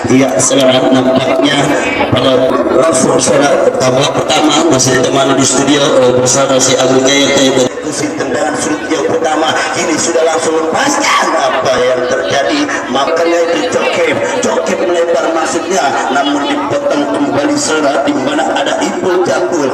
Iya, sekarang nampaknya pada langsung secara pertama masih ditemani di studio bersama si Agung Jaya dan tendangan studio pertama ini sudah langsung lepaskan apa yang terjadi, makanya itu Jokem melebar maksudnya, namun dipotong kembali secara di mana ada Ipul Jambul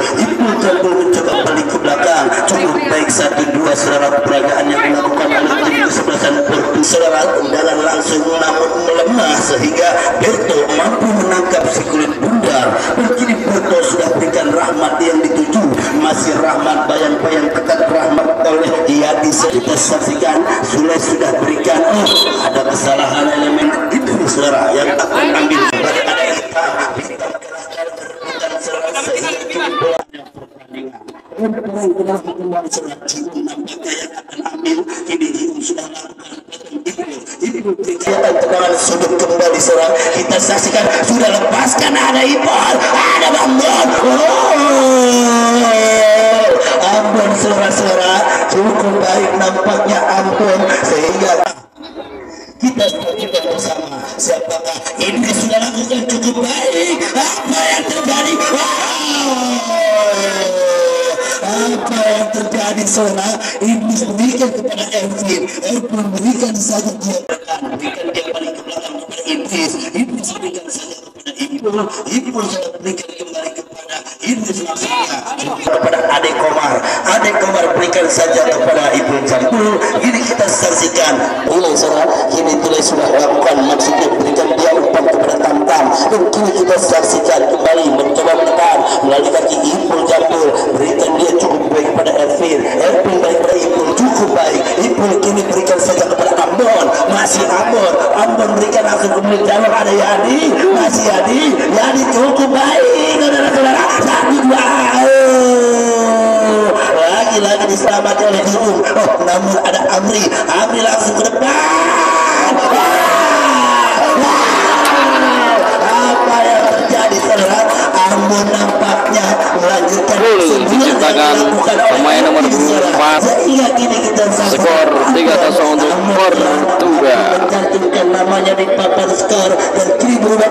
mencoba balik ke belakang, cukup baik 1-2 secara peragaan yang dilakukan oleh tim kesebelasan Porto. Secara tendangan langsung namun melemah sehingga Berto mampu menangkap si kulit bundar, dan kini Porto sudah berikan rahmat yang dituju, masih rahmat bayang-bayang ketat rahmat oleh Yadi. Kita saksikan Sule sudah berikan ada kesalahan elemen itu saudara yang akan ambil ada hitam kerahkan berebutan serasa sehingga bolanya pertandingan orang kembali serat Jiung nampaknya yang akan ambil, kini Jiung sudah lakukan itu kegiatan tendangan sudut kembali seorang kita saksikan sudah lepaskan ada Ipol ada Ambon Ambon suara-suara cukup baik nampaknya Ambon sehingga kita saksikan bersama siapakah ini sudah lakukan cukup baik apa yang terjadi apa yang terjadi seorang ini berikan kepada Ervin berikan saja dia berikan dia balik ke belakang kepada Iblis berikan saja kepada Ipul sudah berikan kembali kepada Iblis maksudnya kepada Adek Komar berikan saja kepada Ipul Jambul. Ini kita saksikan mulai seorang kini mulai sudah lakukan maksudnya berikan dia umpan kepada Tamtam, dan kini kita saksikan kembali mencoba menekan melalui kaki Ipul Jambul berikan dia cukup baik kepada Ervin baik kepada Ipul cukup baik Ipul kini berikan saja kepada Ambon masih Ambon berikan langsung ke milik jalur ada Yadi masih Yadi cukup baik saudara-saudara lagi diselamatkan oleh Jiung namun ada Amri langsung ke depan apa yang terjadi saudara Ambon nampaknya melanjutkan menciptakan pemain nomor 4 sehingga kini kita skor 3-0 untuk Portugal mencantumkan namanya di papan skor dan kini berubah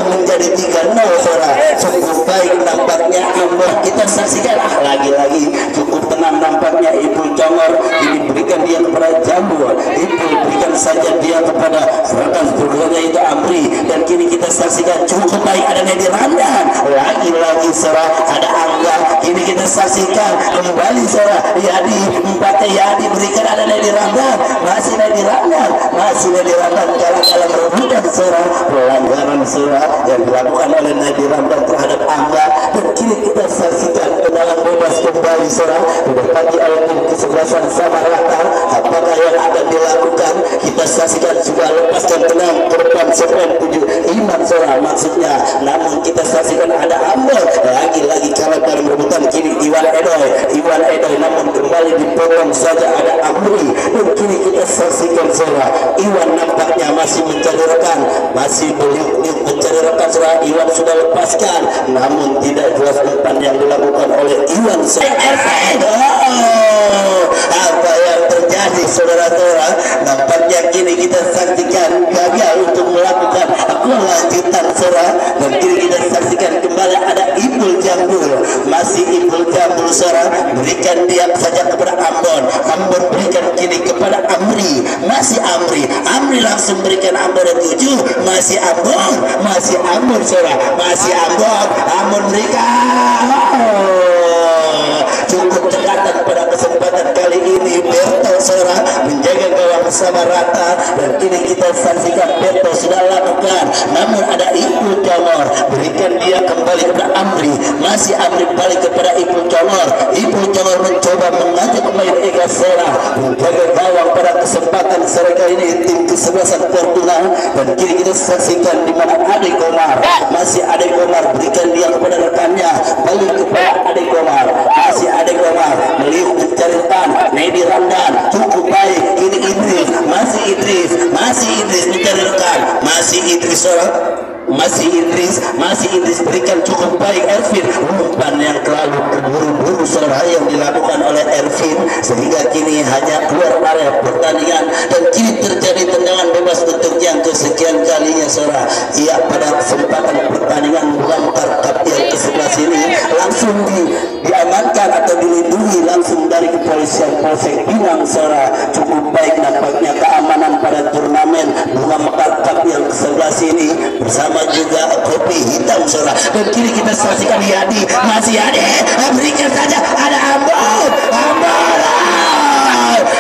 menjadi 3-0 saudara cukup baik nampaknya Ambon kita saksikan lagi-lagi cukup tenang nampaknya Ipul Congor ini berikan dia kepada Jambul Ipul berikan saja dia kepada rekan sebenarnya itu Amri dan kini kita saksikan cukup baik ada Nedi Ramdan lagi-lagi saudara ada Angga kini kita saksikan kembali saudara Yadi berikan ada Nedi Ramdan masih Nedi Ramdan dalam rebutan saudara pelanggaran saudara yang dilakukan oleh Nedi Ramdan terhadap Angga dan kini kita saksikan tendangan bebas kembali saudara didapati oleh tim kesebelasan sama rata apakah yang akan dilakukan kita saksikan sudah lepaskan tenang ke depan sepen 7 Iman saudara maksudnya namun kita saksikan ada Ambon lagi-lagi kalah dalam rebutan kini Iwan Edoy namun kembali dipotong saja ada Amri dan kini kita saksikan saudara Iwan nampaknya masih mencari rekan masih beliuk-liuk mencari rekan saudara Iwan sudah lepaskan namun tidak jelas umpan yang dilakukan oleh Iwan apa yang terjadi saudara-saudara nampaknya kini kita saksikan gagal untuk melakukan kelanjutan saudara dan kini kita saksikan kembali ada Ipul Jambul masih Ipul Jambul saudara berikan dia saja kepada Ambon berikan kini kepada Amri masih Amri langsung berikan Ambon 7 masih Ambon saudara masih Ambon berikan cukup cekatan pada kesempatan kali ini Berto saudara menjaga gawang bersama rata dan kini kita saksikan Berto sudah lakukan namun ada Ipul Congor berikan dia kembali kepada Amri masih Amri balik kepada Ipul Congor mencoba mengajak pemain Ega Sera menjaga gawang pada kesempatan sore kali ini tim kesebelasan Portugal dan kini kita saksikan di mana Adek Komar masih Adek Komar berikan dia kepada rekannya balik kepada Adek Komar masih Adek Komar meliuk mencari depan Nedi Ramdan cukup baik ini Idris masih Idris mencari rekan, masih Idris masih Idris berikan cukup baik Ervin, umpan yang terlalu terburu-buru seorang yang dilakukan oleh Ervin sehingga kini hanya keluar area pertandingan dan kini terjadi tendangan bebas untuk yang kesekian kalinya seorang. Ia pada kesempatan pertandingan Bangkar Cup yang ke-11 ini langsung diamankan atau dilindungi langsung dari kepolisian Polsek Pinang seorang. Cukup baik nampaknya keamanan pada turnamen Bunga Mekar Cup yang ke-11 ini bersama juga kopi hitam seorang. Dan kini kita saksikan Yadi, masih Yadi berikan saja, ada ambon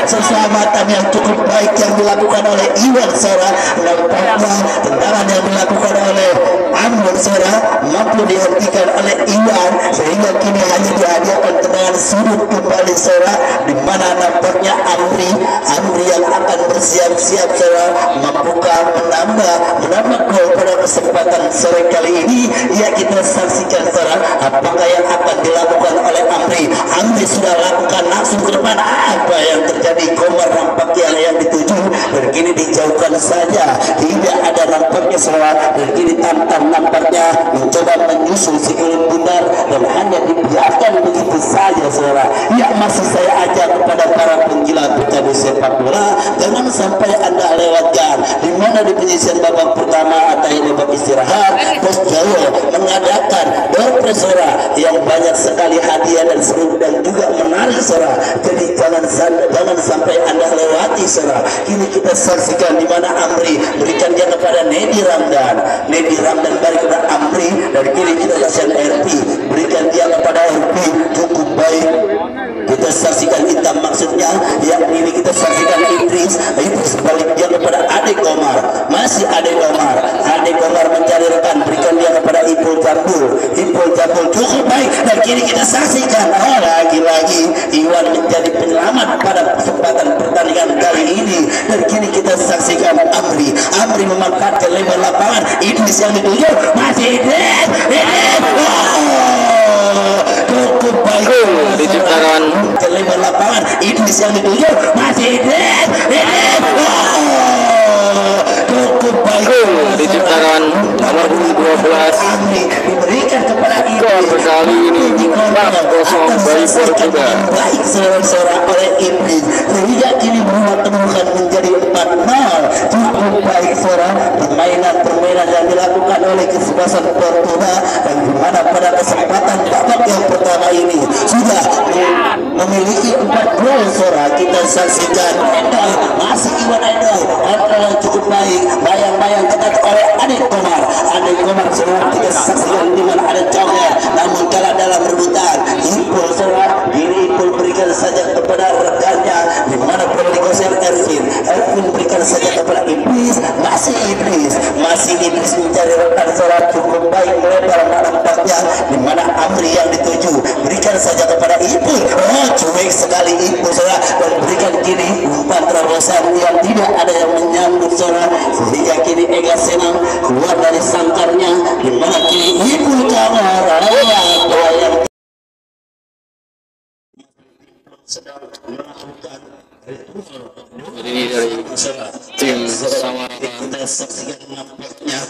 selamatan yang cukup baik yang dilakukan oleh Iwan seorang. Nampaknya tendangan yang dilakukan oleh Ambon seorang mampu dihentikan oleh Iwan sehingga kini hanya dihadiahkan tendangan sudut kembali seorang, di mana nampaknya Amri yang akan bersiap-siap seorang mampukah menambah gol pada kesempatan sore kali ini. Ya, kita saksikan seorang apakah yang akan dilakukan oleh Amri sudah lakukan langsung ke depan, apa yang terjadi? Komar nampaknya yang dituju dan kini dijauhkan saja, tidak ada nampaknya seorang, dan kini Tantan nampaknya mencoba menyusul si Ulun Bundar dan hanya dibiarkan begitu saja seorang. Ya, masih saya ajak kepada para penggila pecandu sepak bola, jangan sampai anda lewatkan di mana di penyisian babak pertama atau ini babak istirahat Bos Jawa mengadakan door prize yang banyak sekali hadiah dan seru dan juga menarik seorang. Jadi jangan sampai anda lewati seorang. Kini kita saksikan di mana Amri berikan dia kepada Nedi Ramdan balik kepada Amri, dan kini kita saksikan RP berikan dia kepada RP, cukup baik kita saksikan hitam maksudnya. Yang ini kita saksikan Idris balik dia kepada Ade Komar, masih Ade Komar mencari rekan, berikan dia kepada Ipul Jambul cukup baik, dan kini kita saksikan lagi-lagi Iwan menjadi penyelamat pada kesempatan pertandingan kali ini. Dan kini kita saksikan Amri memanfaatkan lebar lapangan, Idris yang dituju, masih Idris cukup baik diciptakan ke lebar lapangan, Idris yang dituju, masih Idris cukup baik diciptakan nomor 12 Amri diberikan kepada gol kali ini 4-0 bagi Portugal. baik seorang oleh Idris sehingga kini berubah kedudukan menjadi 4-0. Cukup baik seorang permainan yang dilakukan oleh kesebelasan Portugal, dan dimana pada kesempatan babak yang pertama ini sudah memiliki 4 gol seorang. Kita saksikan masih Iwan Aidil yang cukup baik, bayang ketat oleh Ade Komar seorang. Kita saksikan di mana ada Joker namun kalah dalam rebutan. Ipul seorang, ini Ipul berikan saja kepada rekannya, di mana perlu digosir Ervin berikan saja kepada Idris, masih Idris mencari rekan seorang, cukup baik melebar nampaknya, di mana Amri yang dituju berikan saja kepada Ipul, cuek sekali Ipul seorang, dan berikan kini umpan terobosan yang tidak ada yang menyambut seorang, sehingga kini Ega Senang keluar dari sangkarnya, di mana kini Ipul Kamar yang sedang melakukan Jadi dari tim sama kita saksikan nampaknya